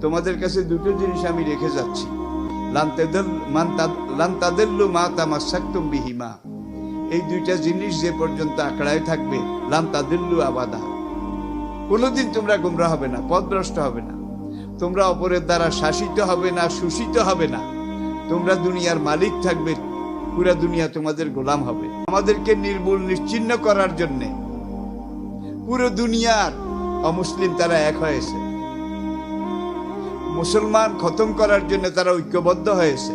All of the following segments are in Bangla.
তোমাদের কাছে দুটো জিনিস আমি রেখে যাচ্ছি, লান তাদিল্লু মা তামাসসাকতুম বিহিমা। এই দুইটা জিনিস যে পর্যন্ত আঁকড়ায় থাকবে, লান তাদিল্লু আবাদা, কোনোদিন তোমরা গোমরাহ হবে না, পথভ্রষ্ট হবে না। তোমরা অপরের দ্বারা শাসিত হবে না, শোষিত হবে না। তোমরা দুনিয়ার মালিক থাকবে, পুরা দুনিয়া তোমাদের গোলাম হবে। আমাদেরকে নির্মূল নিশ্চিহ্ন করার জন্য পুরো দুনিয়ার অমুসলিম তারা এক হয়েছে, মুসলমান খতম করার জন্য তারা ঐক্যবদ্ধ হয়েছে।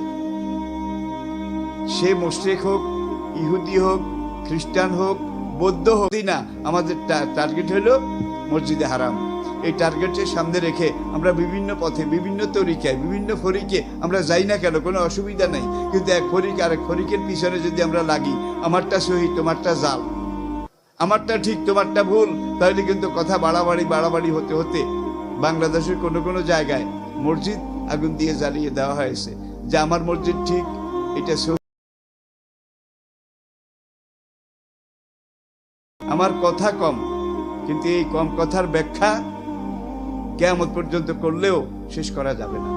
সে মুশরিক হোক, ইহুদি হোক, খ্রিস্টান হোক, বৌদ্ধ হোক না, আমাদের টার্গেট হলো মসজিদে হারাম। এই টার্গেটের সামনে রেখে আমরা বিভিন্ন পথে, বিভিন্ন তরিকায়, বিভিন্ন ফরিকে আমরা যাই না কেন, কোনো অসুবিধা নেই। কিন্তু এক ফরিক আরেক ফরিকের পিছনে যদি আমরা লাগি, আমারটা সহি তোমারটা জাল, আমারটা ঠিক তোমারটা ভুল, তাহলে কিন্তু কথা বাড়াবাড়ি হতে হতে বাংলাদেশের কোনো কোনো জায়গায় মসজিদ আগুন দিয়ে জ্বালিয়ে দেওয়া হয়েছে যে আমার মসজিদ ঠিক, এটা আমার কথা কম, কিন্তু এই কম কথার ব্যাখ্যা কিয়ামত পর্যন্ত করলেও শেষ করা যাবে না।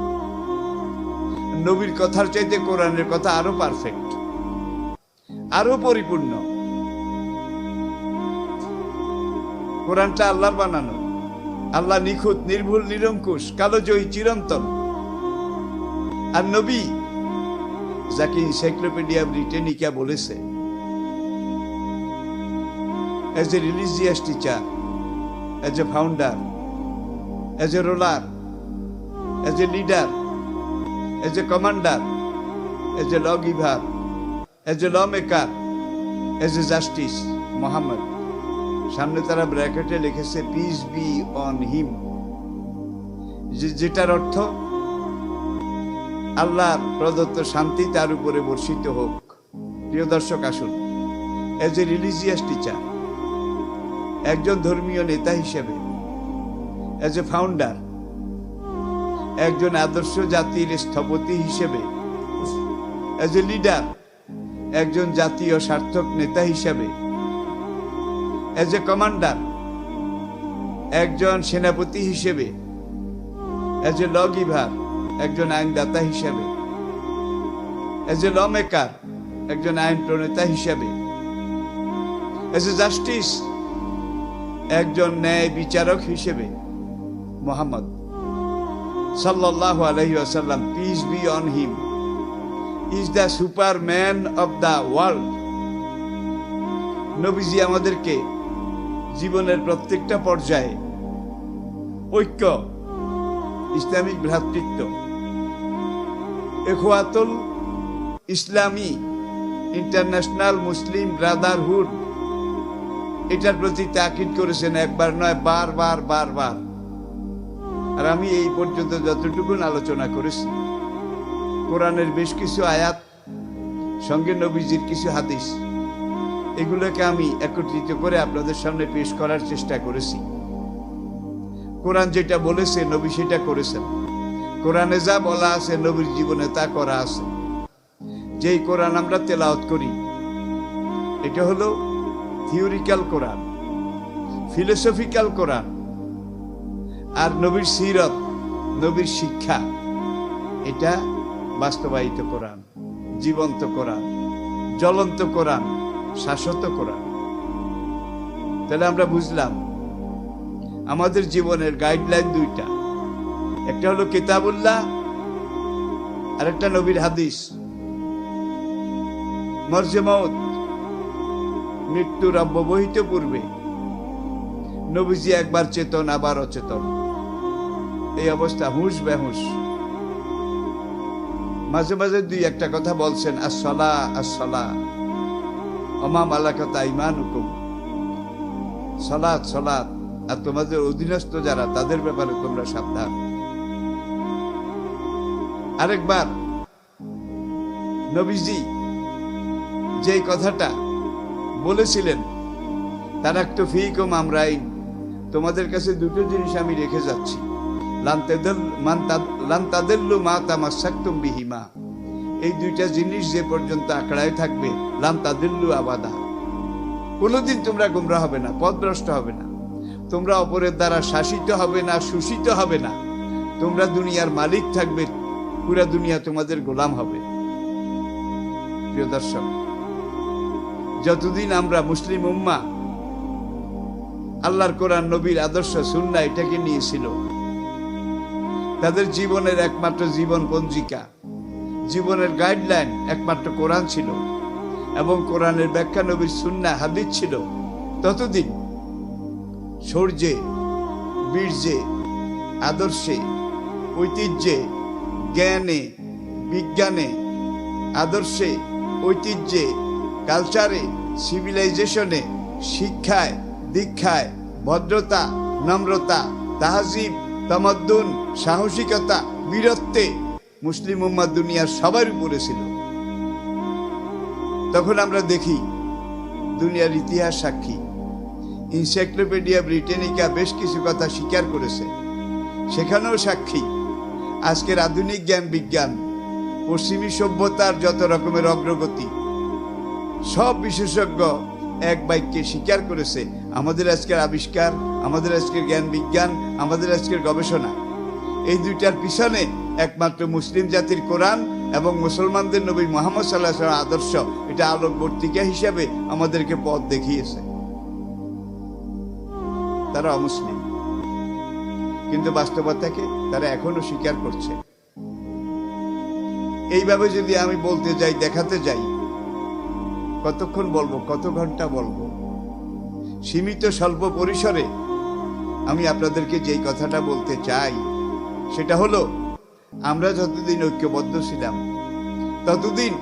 নবীর কথার চাইতে কোরআনের কথা আরো পারফেক্ট, আরো পরিপূর্ণ। কোরআনটা আল্লাহর বানানো, আল্লাহ নিখুঁত, নির্ভুল, নিরঙ্কুশ, কালোজয়ী, চিরন্তন। আর নবী যাকে এনসাইক্লোপিডিয়া ব্রিটানিকা বলেছে, as a religious teacher, as a founder, as a ruler, as a leader, as a commander, as a lawgiver, as a lawmaker, as a justice, Muhammad. সামনে তারা ব্র্যাকেটে লিখেছে পিস বি অন হিম, যেটার অর্থ আল্লাহর প্রদত্ত শান্তি তার উপরে বর্ষিত হোক। প্রিয় দর্শক, আসুন, এজ এ রিলিজিয়াস টিচার, একজন ধর্মীয় নেতা হিসেবে, এজ এ ফাউন্ডার, একজন আদর্শ জাতির স্থপতি হিসেবে, এজ এ লিডার, একজন জাতীয় সার্থক নেতা হিসেবে, এজ এ কমান্ডার, একজন সেনাপতি হিসেবে, এজ এ লগিভার, একজন আইনদাতা হিসেবে, এজ এ লমেকার, একজন আইন প্রণেতা হিসেবে, এজ এ জাস্টিস, একজন ন্যায় বিচারক হিসেবে মুহাম্মদ সাল্লাল্লাহু আলাইহি ওয়াসাল্লাম, peace be on him, is the Superman of the world. নবীজি আমাদেরকে জীবনের প্রত্যেকটা পর্যায়ে ঐক্য, ইসলামিক ভ্রাতৃত্ব, ইখওয়াতুল ইসলামী, ইন্টারন্যাশনাল মুসলিম ব্রাদারহুড, এটার প্রতি তাকিদ করেছেন, একবার নয়, বারবার। আর আমি এই পর্যন্ত যতটুকু আলোচনা করেছি, কোরআনের বেশ কিছু আয়াত সঙ্গে নবীজির কিছু হাদিস, এগুলোকে আমি একত্রিত করে আপনাদের সামনে পেশ করার চেষ্টা করেছি। কোরআন যেটা বলেছে নবী সেটা করেছেন, কোরআনে যা বলা আছে নবীর জীবনে তা করা আছে। যেই কোরআন আমরা তেলাওয়াত করি, এটা হলো থিওরিক্যাল কোরআন, ফিলোসফিক্যাল কোরআন। আর নবীর সিরত, নবীর শিক্ষা, এটা বাস্তবায়িত কোরআন, জীবন্ত কোরআন, জ্বলন্ত কোরআন, শাশ্বত কোরআন। তাহলে আমরা বুঝলাম আমাদের জীবনের গাইডলাইন দুইটা, একটা হলো কিতাবুল্লাহ আর একটা নবীর হাদিস। মরজে মউত, মৃত্যুর অব্যবহিত পূর্বে নবীজি একবার চেতন, আবার অচেতন, এই অবস্থা, হুঁশ বেহুশ। মাঝে মাঝে দুই একটা কথা বলছেন, আসসালা আসসালা ওমা মালাকাত আইমানুকুম, সালাত সালাত, আর তোমাদের অধীনস্থ যারা তাদের ব্যাপারে তোমরা সাবধান। আরেকবার নবীজি যে কথাটা বলেছিলেন, তারাক্তু ফীকুম আমরাইন, তোমাদের কাছে দুটো জিনিস আমি রেখে যাচ্ছি, লান তাদিল্লু মা তামাসসাকতুম বিহিমা। এই দুইটা জিনিস যে পর্যন্ত আঁকড়ায় থাকবে, লান তাদিল্লু আবাদা, কোনোদিন তোমরা গোমরাহ হবে না, পথভ্রষ্ট হবে না। তোমরা অপরের দ্বারা শাসিত হবে না, শোষিত হবে না। তোমরা দুনিয়ার মালিক থাকবে, পুরা দুনিয়া তোমাদের গোলাম হবে। প্রিয় দর্শক, যতদিন আমরা মুসলিম উম্মাহ আল্লাহর কোরআন, নবীর আদর্শ, সুন্নাহ এটাকে নিয়েছিল, তাদের জীবনের একমাত্র জীবন পঞ্জিকা, জীবনের গাইডলাইন একমাত্র কোরআন ছিল এবং কোরআনের ব্যাখ্যা নবীর সুন্নাহ হাদিস ছিল, ততদিন শৌর্যে, বীর্যে, আদর্শে, ঐতিহ্যে, জ্ঞানে, বিজ্ঞানে, আদর্শে, ঐতিহ্যে, কালচারে, সিভিলাইজেশনে, শিক্ষায়, দীক্ষায়, ভদ্রতা, নম্রতা, তাহজিব, তামাদ্দুন, সাহসিকতা, বীরত্বে মুসলিম উম্মাহ দুনিয়ার সবার উপরে ছিল। তখন আমরা দেখি দুনিয়ার ইতিহাস সাক্ষী, এনসাইক্লোপিডিয়া ব্রিটানিকা বেশ কিছু কথা স্বীকার করেছে, সেখানেও সাক্ষী আজকের আধুনিক জ্ঞান বিজ্ঞান, পশ্চিমী সভ্যতার যত রকমের অগ্রগতি, সব বিশেষজ্ঞ এক বাক্যে স্বীকার করেছে আমাদের আজকের আবিষ্কার, আমাদের আজকের জ্ঞান বিজ্ঞান, আমাদের আজকের গবেষণা, এই দুইটার পিছনে একমাত্র মুসলিম জাতির কোরআন এবং মুসলমানদের নবী মুহাম্মদ সাল্লাল্লাহু আলাইহি ওয়াসাল্লাম আদর্শ, এটা আলোকবর্তিকা হিসাবে আমাদেরকে পথ দেখিয়েছে। তারা অমুসলিম, কিন্তু বাস্তবতাকে তারা এখনো স্বীকার করছে। এইভাবে যদি আমি বলতে যাই, দেখাতে যাই, কতক্ষণ বলবো, কত ঘন্টা বলবো? সীমিত স্বল্প পরিসরে আমি আপনাদেরকে যেই কথাটা বলতে চাই সেটা হলো, আমরা যতদিন ঐক্যবদ্ধ ছিলাম ততদিন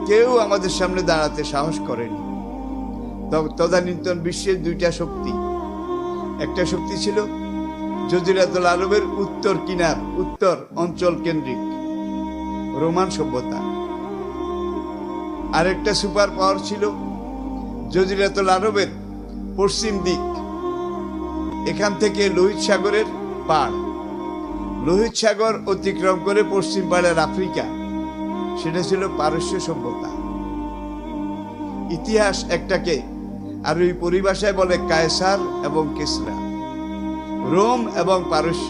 কেউ আমাদের সামনে দাঁড়াতে সাহস করেনি। তদানীন্তন বিশ্বের দুইটা শক্তি, একটা শক্তি ছিল জজিরাতুল আরবের উত্তর কিনার, উত্তর অঞ্চল কেন্দ্রিক রোমান সভ্যতা, আরেকটা সুপার পাওয়ার ছিল জজিরাতুল আরবের পশ্চিম দিক, এখান থেকে লোহিত সাগরের পাড়, লোহিত সাগর অতিক্রম করে পশ্চিম পাড়ের আফ্রিকা, সেটা ছিল পারস্য সভ্যতা। ইতিহাস একটাকে আরবি পরিভাষায় বলে কায়সার এবং কিসরা, রোম এবং পারস্য,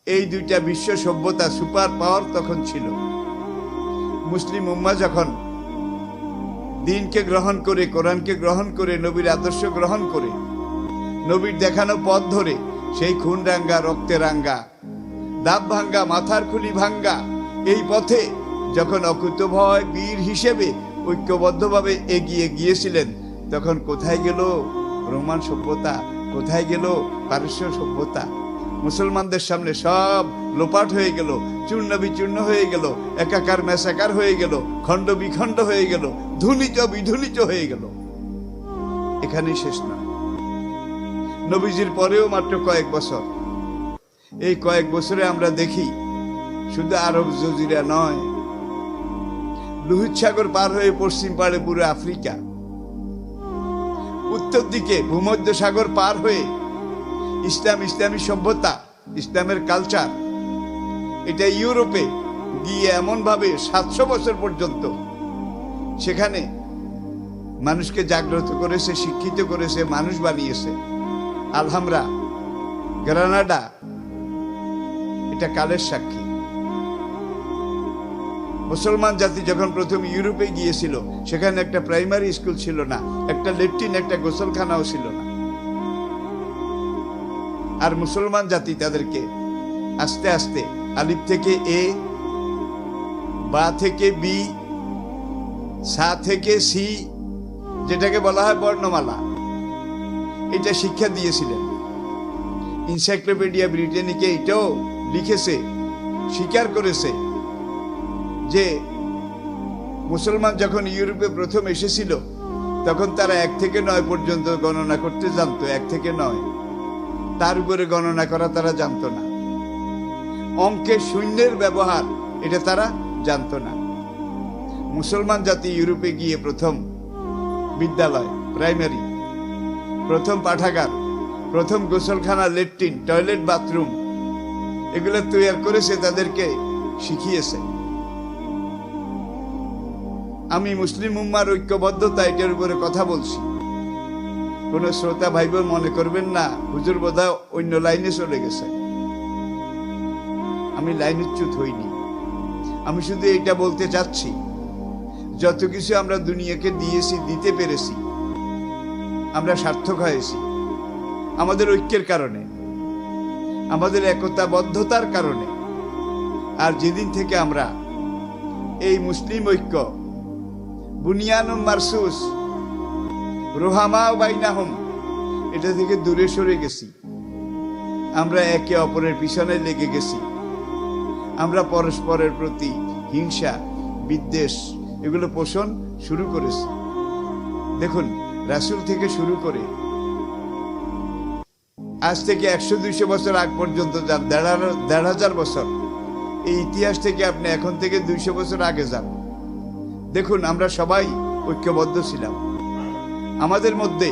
এই দুইটা বিশ্ব সভ্যতা সুপার পাওয়ার তখন ছিল। মুসলিম উম্মাহ যখন দ্বীনকে গ্রহণ করে, কোরআনকে গ্রহণ করে, নবীর আদর্শ গ্রহণ করে, নবীর দেখানো পথ ধরে, সেই খুন রাঙ্গা, রক্তে রাঙ্গা, দাঁত ভাঙ্গা, মাথার খুলি ভাঙ্গা এই পথে যখন অকুতভয় বীর হিসেবে ঐক্যবদ্ধভাবে এগিয়ে গিয়েছিলেন, তখন কোথায় গেল রোমান সভ্যতা, কোথায় গেল পারস্য সভ্যতা? মুসলমানদের সামনে সব লোপাট হয়ে গেল, চূর্ণ বিচূর্ণ হয়ে গেল, একাকার মেসাকার হয়ে গেল, খণ্ড বিখণ্ড হয়ে গেল, ধুলিত বিধুলিত হয়ে গেল। এখানেই শেষ নয়, নবীজির পরেও মাত্র কয়েক বছর, এই কয়েক বছরে আমরা দেখি শুধু আরব জজিরা নয়, লোহিত সাগর পার হয়ে পশ্চিম পাড়ে পুরো আফ্রিকা, উত্তর দিকে ভূমধ্য সাগর পার হয়ে ইসলাম, ইসলামী সভ্যতা, ইসলামের কালচার, এটা ইউরোপে গিয়ে এমন ভাবে 700 বছর পর্যন্ত সেখানে মানুষকে জাগ্রত করেছে, শিক্ষিত করেছে, মানুষ বানিয়েছে। আলহামরা, গ্রানাডা, এটা কালের সাক্ষী। মুসলমান জাতি যখন প্রথম ইউরোপে গিয়েছিল, সেখানে একটা প্রাইমারি স্কুল ছিল না, একটা ল্যাট্রিন, একটা গোসলখানাও ছিল না। আর মুসলমান জাতি তাদেরকে আস্তে আস্তে আলিফ থেকে এ, বা থেকে বি, সা থেকে সি, যেটাকে বলা হয় বর্ণমালা, এটা শিক্ষা দিয়েছিলেন। এনসাইক্লোপিডিয়া ব্রিটানিকে এটাও লিখেছে, স্বীকার করেছে যে মুসলমান যখন ইউরোপে প্রথম এসেছিল তখন তারা 1 থেকে 9 পর্যন্ত গণনা করতে জানতো, 1 থেকে 9, তার উপরে গণনা করা তারা জানতো না। অঙ্কে শূন্যের ব্যবহার এটা তারা জানতো না। মুসলমান জাতি ইউরোপে গিয়ে প্রথম বিদ্যালয়, প্রাইমারি, প্রথম পাঠাগার, প্রথম গোসলখানা, ল্যাট্রিন, টয়লেট, বাথরুম, এগুলো তৈরি করেছে, তাদেরকে শিখিয়েছে। আমি মুসলিম উম্মার ঐক্যবদ্ধতা এটার উপরে কথা বলছি, কোন শ্রোতা ভাই বোন মনে করবেন না হুজুর বোধহয় অন্য লাইনে চলে গেছে। আমি লাইনচ্যুত হইনি। আমি শুধু এটা বলতে চাচ্ছি, যত কিছু আমরা দুনিয়াকে দিয়েছি, দিতে পেরেছি, আমরা সার্থক হয়েছি আমাদের ঐক্যের কারণে, আমাদের একতাবদ্ধতার কারণে। আর যেদিন থেকে আমরা এই মুসলিম ঐক্য বুনিয়ানুম মারসুস রুহামা বাইনাহুম এটা থেকে দূরে সরে গেছি, আমরা একে অপরের পিছনে লেগে গেছি, আমরা পরস্পরের প্রতি হিংসা বিদ্বেষ এগুলো পোষণ শুরু করেছি। দেখুন, রাসূল থেকে শুরু করে আজ থেকে 100-200 বছর আগ পর্যন্ত যান, 1,500 বছর, এই ইতিহাস থেকে আপনি এখন থেকে 200 বছর আগে যান, দেখুন আমরা সবাই ঐক্যবদ্ধ ছিলাম। আমাদের মধ্যে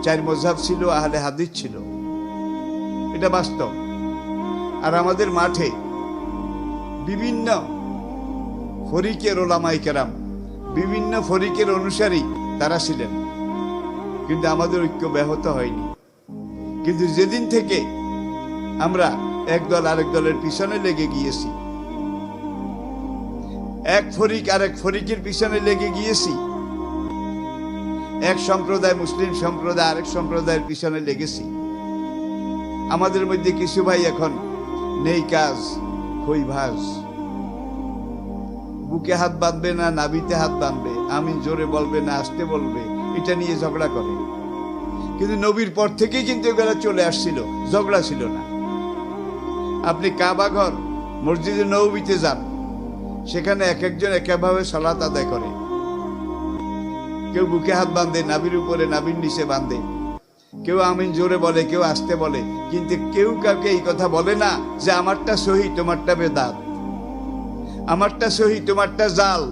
4 মাযহাব ছিল, আহলে হাদিস ছিল, এটা বাস্তব। আর আমাদের মাঠে বিভিন্ন ফরিকের ওলামায়ে কেরাম, বিভিন্ন ফরিকের অনুসারী তারা ছিলেন, কিন্তু আমাদের ঐক্য ব্যাহত হয়নি। কিন্তু যেদিন থেকে আমরা এক দল আরেক দলের পিছনে লেগে গিয়েছি, এক ফরিক আরেক ফরিকের পিছনে লেগে গিয়েছি, এক সম্প্রদায় মুসলিম সম্প্রদায় আরেক সম্প্রদায়ের পিছনে লেগেছি, আমাদের মধ্যে কিছু ভাই এখন নেই কাজ খই ভাজ, বুকে হাত বাঁধবে না নাভিতে হাত বাঁধবে, আমিন জোরে বলবে না আস্তে বলবে, এটা নিয়ে ঝগড়া করে। কিন্তু নবীর পর থেকেই কিন্তু এগুলো চলে আসছিল, ঝগড়া ছিল না। আপনি কাবা ঘর মসজিদে নববীতে যান, সেখানে এক একজন একভাবে সালাত আদায় করে, কেউ বুকে হাত বাঁধে, নাভির উপরে নাভির নিচে বাঁধে, কেউ আমিন জোরে বলে, কেউ আস্তে বলে, কিন্তু কেউ কাউকে এই কথা বলে না যে আমারটা সহি তোমারটা বেদাত, আমারটা সহি তোমারটা জাল।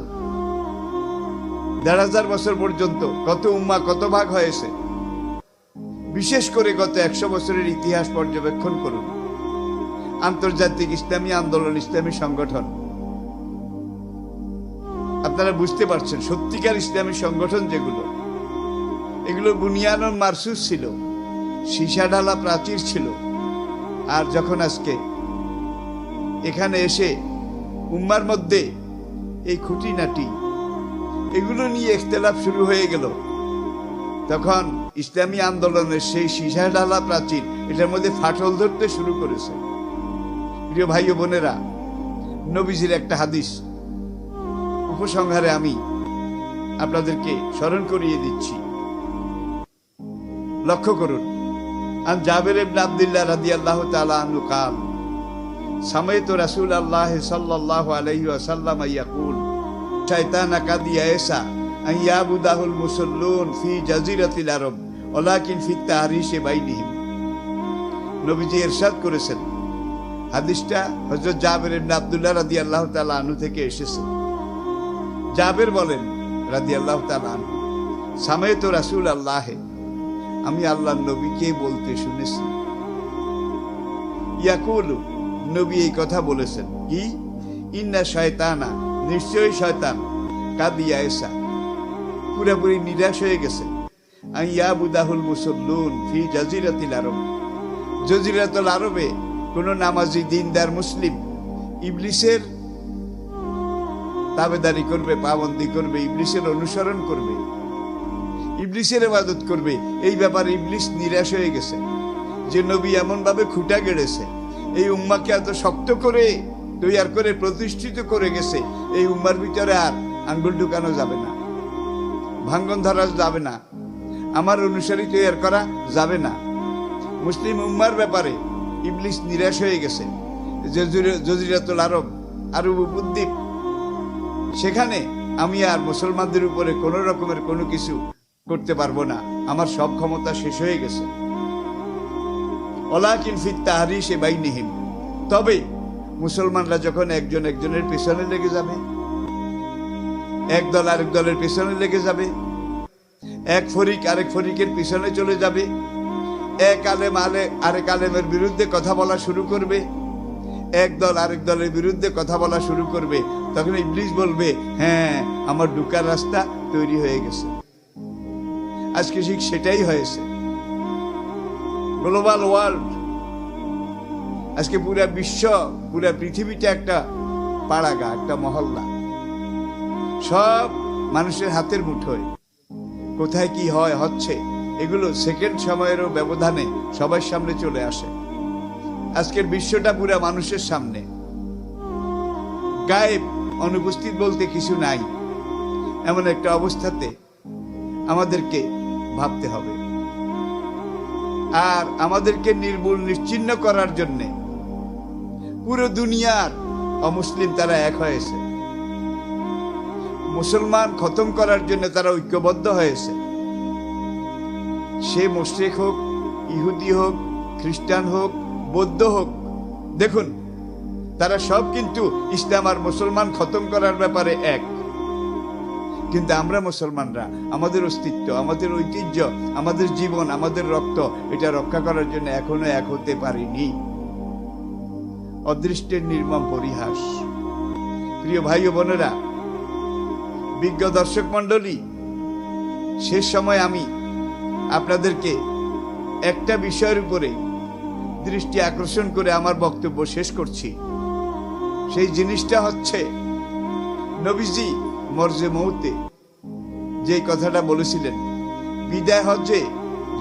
1,500 বছর পর্যন্ত কত উম্মাহ কত ভাগ হয়েছে। বিশেষ করে গত 100 বছরের ইতিহাস পর্যবেক্ষণ করুন। আন্তর্জাতিক ইসলামী আন্দোলন, ইসলামী সংগঠন, আপনারা বুঝতে পারছেন সত্যিকার ইসলামী সংগঠন যেগুলো, এগুলো বুনিয়ানুন মারসুস ছিল, সীসা ঢালা প্রাচীর ছিল। আর যখন আজকে এখানে এসে উম্মার মধ্যে এই খুঁটিনাটি এগুলো নিয়ে ইখতিলাফ শুরু হয়ে গেল, তখন ইসলামী আন্দোলনের সেই সীসা ঢালা প্রাচীর এটার মধ্যে ফাটল ধরতে শুরু করেছে। প্রিয় ভাই ও বোনেরা, নবীজির একটা হাদিস উপসংহারে আমি আপনাদেরকে স্মরণ করিয়ে দিচ্ছি, লক্ষ্য করুন। আন জাবের ইবনে আব্দুল্লাহ রাদিয়াল্লাহু তাআলা আনহু قال سمعت رسول الله صلى الله عليه وسلم يقول شيطان قد يئس أن يعبده المصلون في جزيرة العرب ولكن في التحريش بينهم। নবীজি ইরশাদ করেছেন, হাদিসটা হযরত জাবের ইবনে আব্দুল্লাহ রাদিয়াল্লাহু তাআলা আনহু থেকে এসেছে। জাবের বলেন রাদিয়াল্লাহু তাআলা আনহু, সামাইতু রাসূলুল্লাহ, আমি আল্লাহর নবীকে বলতে শুনেছি, ইয়াকুলু, নবী এই কথা বলেছেন, কি, ইন্না শয়তানা, নিশ্চয়ই শয়তান, কাদিয়া এসা, পুরোপুরি নিরাশ হয়ে গেছে, ইয়াবুদাহুল মুসল্লুন ফি জাজিরাতিল আরব, জাজিরাতুল আরবে কোন নামাজি দিনদার মুসলিম ইবলিসের তাবেদারি করবে, পাবন্দি করবে, ইবলিসের অনুসরণ করবে, ইবলিসের ইবাদত করবে। এই ব্যাপারে ইবলিস নিরাশ হয়ে গেছে যে নবী এমন ভাবে খুঁটা গেড়েছে, এই উম্মাকে এত শক্ত করে তৈয়ার করে প্রতিষ্ঠিত করে গেছে, এই উম্মার ভিতরে আর আঙ্গুল ঢুকানো যাবে না, ভাঙ্গন ধরা যাবে না, আমার অনুসারী তৈয়ার করা যাবে না। মুসলিম উম্মার ব্যাপারে ইবলিস নিরাশ হয়ে গেছে। জজিরাতুল আরব, আরব উপদ্বীপ, সেখানে আমি আর মুসলমানদের উপরে কোন রকমের কোনো কিছু করতে পারবো না, আমার সব ক্ষমতা শেষ হয়ে গেছে। ওয়ালাকিন ফিত তাহরিশে বাইনিহিম, তবে মুসলমানরা যখন একজন একজনের পেছনে লেগে যাবে, এক দল আরেক দলের পেছনে লেগে যাবে, এক ফরিক আরেক ফরিকের পিছনে চলে যাবে, এক আলেম আরেক আলেমের বিরুদ্ধে কথা বলা শুরু করবে, এক দল আরেক দলের বিরুদ্ধে কথা বলা শুরু করবে, তখন ইবলিস বলবে, হ্যাঁ আমার ঢুকার রাস্তা তৈরি হয়ে গেছে। আজকে ঠিক সেটাই হয়েছে। গ্লোবাল ওয়ার্ল্ড আজকে পুরা বিশ্ব, পুরা পৃথিবীটা একটা পাড়াগা, একটা মহল্লা। সব মানুষের হাতের মুঠোয়। কোথায় কি হয় হচ্ছে এগুলো সেকেন্ড সময়েরও ব্যবধানে সবার সামনে চলে আসে। আজকের বিশ্বটা পুরা মানুষের সামনে। গায়েব, অনুপস্থিত বলতে কিছু নাই, এমন একটা অবস্থাতে আমাদেরকে ভাবতে হবে। আর আমাদেরকে নির্মূল নিশ্চিহ্ন করার জন্যে পুরো দুনিয়ার অমুসলিম তারা এক হয়েছে। মুসলমান খতম করার জন্য তারা ঐক্যবদ্ধ হয়েছে। সে মুশরিক হোক, ইহুদি হোক, খ্রিস্টান হোক, বৌদ্ধ হোক, দেখুন তারা সব কিন্তু ইসলাম আর মুসলমান খতম করার ব্যাপারে এক। কিন্তু আমরা মুসলমানরা আমাদের অস্তিত্ব, আমাদের ঐতিহ্য, আমাদের জীবন, আমাদের রক্ত, এটা রক্ষা করার জন্য এখনো এক হতে পারিনি। অদৃষ্টের নির্মম পরিহাস। প্রিয় ভাই ও বোনেরা, বিজ্ঞ দর্শক মণ্ডলী, শেষ সময় আমি আপনাদেরকে একটা বিষয়ের উপরে দৃষ্টি আকর্ষণ করে আমার বক্তব্য শেষ করছি। সেই জিনিসটা হচ্ছে নবীজি মরজে মৌতে যে কথাটা বলেছিলেন, বিদায় হজ্জে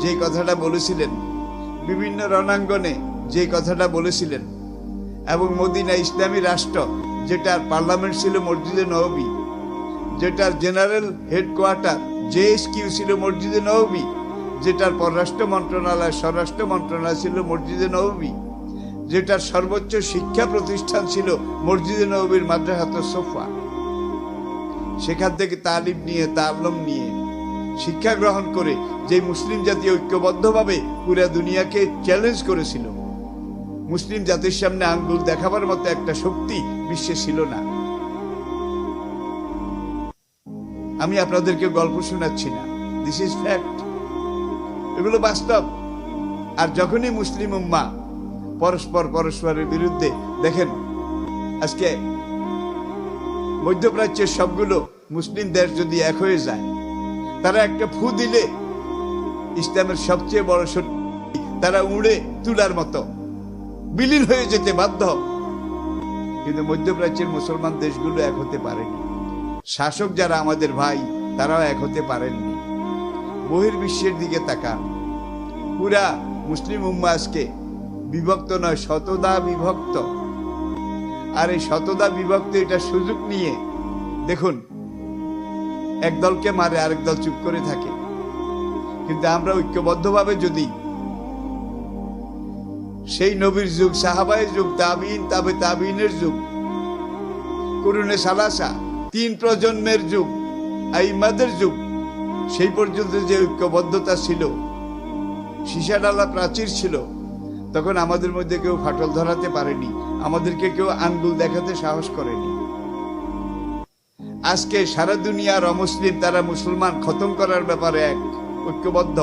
যে কথাটা বলেছিলেন, বিভিন্ন রণাঙ্গনে যে কথাটা বলেছিলেন, এবং মদিনা ইসলামী রাষ্ট্র যেটার পার্লামেন্ট ছিল মসজিদে নববী, যেটার জেনারেল হেডকোয়ার্টার JSQ ছিল মসজিদে নববী, যেটার পররাষ্ট্র মন্ত্রণালয়, স্বরাষ্ট্র মন্ত্রণালয় ছিল মসজিদে নববী, যেটার সর্বোচ্চ শিক্ষা প্রতিষ্ঠান ছিল মসজিদে নববীর মাদ্রাসাতুস সোফা, সেখান থেকে তালিম নিয়ে, তাআল্লুম নিয়ে, শিক্ষা গ্রহণ করে যে মুসলিম জাতি ঐক্যবদ্ধভাবে পুরা দুনিয়াকে চ্যালেঞ্জ করেছিল, মুসলিম জাতির সামনে আঙ্গুল দেখাবার মতো একটা শক্তি বিশ্বে ছিল না। আমি আপনাদেরকে গল্প শোনাচ্ছি না, দিস ইজ ফ্যাক্ট, এগুলো বাস্তব। আর যখনই মুসলিম উম্মাহ পরস্পরের বিরুদ্ধে, দেখেন আজকে মধ্যপ্রাচ্যের সবগুলো মুসলিম দেশ যদি এক হয়ে যায়, তারা একটা ফু দিলে ইসলামের সবচেয়ে বড় শক্তি তারা উড়ে তুলার মতো বিলীন হয়ে যেতে বাধ্য। কিন্তু মধ্যপ্রাচ্যের মুসলমান দেশগুলো এক হতে পারেনি। শাসক যারা আমাদের ভাই, তারাও এক হতে পারেননি। বহির্বিশ্বের দিকে তাকান, পুরা মুসলিম উম্মাহ আজকে বিভক্ত নয়, শতদা বিভক্ত। আর এই শতদা বিভক্ত এটা সুযোগ নিয়ে দেখুন, এক দলকে মারে আরেক দল চুপ করে থাকে। কিন্তু আমরা ঐক্যবদ্ধভাবে যদি সেই নবীর যুগ, সাহাবায়ের যুগ, তাবিঈন, তাবে তাবিঈনের যুগ, কুরুনে সালাসা, 3 প্রজন্মের যুগ, আইম্মাদের যুগ, সেই পর্যন্ত যে ঐক্যবদ্ধতা ছিল, সীসাডালা প্রাচীর ছিল, তখন আমাদের মধ্যে কেউ ফাটল ধরাতে পারেনি, আমাদেরকে কেউ আঙ্গুল দেখাতে সাহস করেনি। আজকে সারা দুনিয়ার অমুসলিম তারা মুসলমান খতম করার ব্যাপারে এক, ঐক্যবদ্ধ।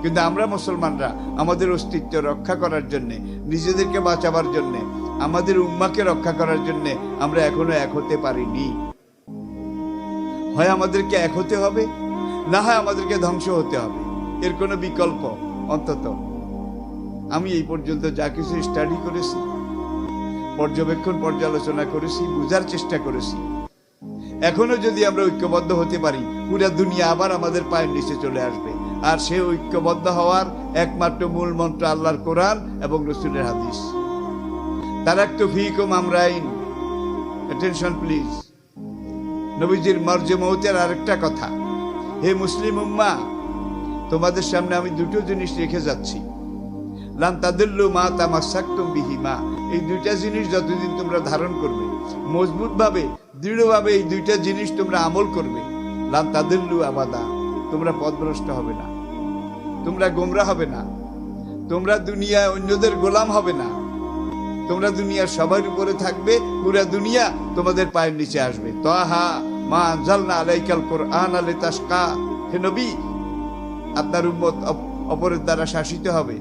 কিন্তু আমরা মুসলমানরা আমাদের অস্তিত্ব রক্ষা করার জন্যে, নিজেদেরকে বাঁচাবার জন্যে, আমাদের উম্মাকে রক্ষা করার জন্যে আমরা এখনো এক হতে পারিনি। হয় আমাদেরকে এক হতে হবে, না হয় আমাদেরকে ধ্বংস হতে হবে। এর কোনো বিকল্প অন্তত আমি এই পর্যন্ত যা কিছু স্টাডি করেছি, পর্যবেক্ষণ পর্যালোচনা করেছি, বুঝার চেষ্টা করেছি, এখনো যদি আমরা ঐক্যবদ্ধ হতে পারি, পুরা দুনিয়া আবার আমাদের পায়ের নিচে চলে আসবে। আর সে ঐক্যবদ্ধ হওয়ার একমাত্র মূল মন্ত্র আল্লাহর কোরআন এবং রাসূলের হাদিস। তারাক্তু ফীকুম আমরাইন, অ্যাটেনশন প্লিজ। নবীজির মরজে মউতের আরেকটা কথা, হে মুসলিম উম্মাহ, তোমাদের সামনে আমি দুটো জিনিস রেখে যাচ্ছি। লান তাদিল্লু মা তামাসসাকতুম বিহিমা, এই দুইটা জিনিস যতদিন তোমরা ধারণ করবে, মজবুতভাবে, দৃঢ়ভাবে এই দুইটা জিনিস তোমরা আমল করবে, লান তাদিল্লু আবাদা, তোমরা পথভ্রষ্ট হবে না, তোমরা গোমরা হবে না, তোমরা দুনিয়ায় অন্যদের গোলাম হবে না, তোমরা দুনিয়ার সবার উপরে থাকবে, পুরা দুনিয়া তোমাদের পায়ের নিচে আসবে। তাহা মা আনজালনা আলাইকাল কোরআন লিতাশকা, হে নবী, আপনার উম্মত অপরের দ্বারা শাসিত হবে,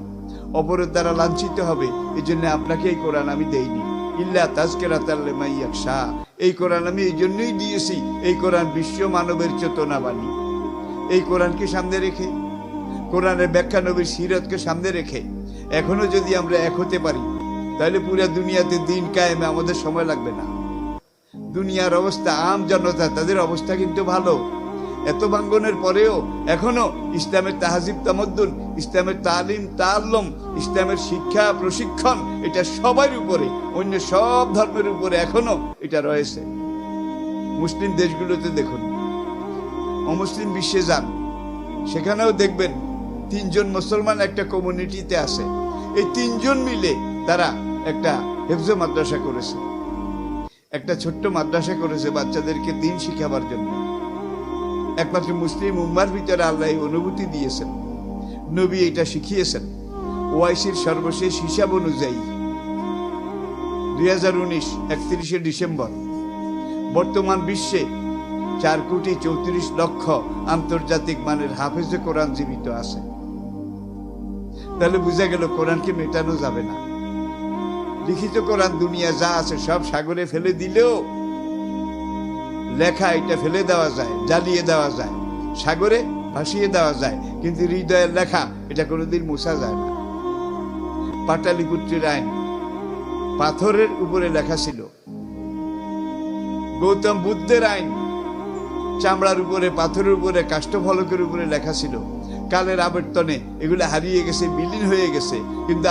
অপরের দ্বারা লাঞ্ছিত হবে, এই জন্য আপনাকে এই কোরআন আমি দেইনি। ইল্লা তাযকিরাতাল লিমান ইয়াখশা, এই কোরআন আমি এই জন্যই দিয়েছি, এই কোরআন বিশ্ব মানবের চেতনা বাণী। এই কোরআনকে সামনে রেখে, কোরআনের ব্যাখ্যা, নবীর সিরাতকে সামনে রেখে এখনো যদি আমরা এক হতে পারি, তাহলে পুরো দুনিয়াতে দিন কায়েমে আমাদের সময় লাগবে না। দুনিয়ার অবস্থা, আম জনতা তাদের অবস্থা কিন্তু ভালো। এত ভাঙ্গনের পরেও এখনো ইসলামের তাহাজিব তামাদ্দুন, ইসলামের তালিম তাআল্লুম, ইসলামের শিক্ষা প্রশিক্ষণ, এটা সবার উপরে, অন্য সব ধর্মের উপরে এখনো এটা রয়েছে। মুসলিম দেশগুলোতে দেখুন, অমুসলিম বিশ্বে যান, সেখানেও দেখবেন 3 জন মুসলমান একটা কমিউনিটিতে আছে। এই 3 জন মিলে তারা একটা হেফজ মাদ্রাসা করেছে, একটা ছোট্ট মাদ্রাসা করেছে বাচ্চাদেরকে দিন শিখাবার জন্য। একমাত্র মুসলিম উম্মার ভিতরে আল্লাহ অনুভূতি দিয়েছেন, নবী এটা শিখিয়েছেন। ওআইসির সর্বশেষ হিসাব অনুযায়ী 2019 31শে ডিসেম্বর বর্তমান বিশ্বে 4,34,00,000 আন্তর্জাতিক মানের হাফেজে কোরআন জীবিত আছে। তাহলে বোঝা গেল কোরআনকে মেটানো যাবে না। লিখিত কোরআন দুনিয়া যা আছে সব সাগরে ফেলে দিলেও লেখা এটা ফেলে দেওয়া যায়, জ্বালিয়ে দেওয়া যায়, সাগরে ভাসিয়ে দেওয়া যায়, কিন্তু হৃদয়ের লেখা এটা কোনোদিন মুছা যায় না। পাটালিপুত্রের আইন পাথরের উপরে লেখা ছিল, গৌতম বুদ্ধের আইন চামড়ার উপরে, পাথরের উপরে, কাষ্ঠফলকের উপরে লেখা ছিল। কালের আবর্তনে এগুলো হারিয়ে গেছে, বিলীন হয়ে গেছে, কিন্তু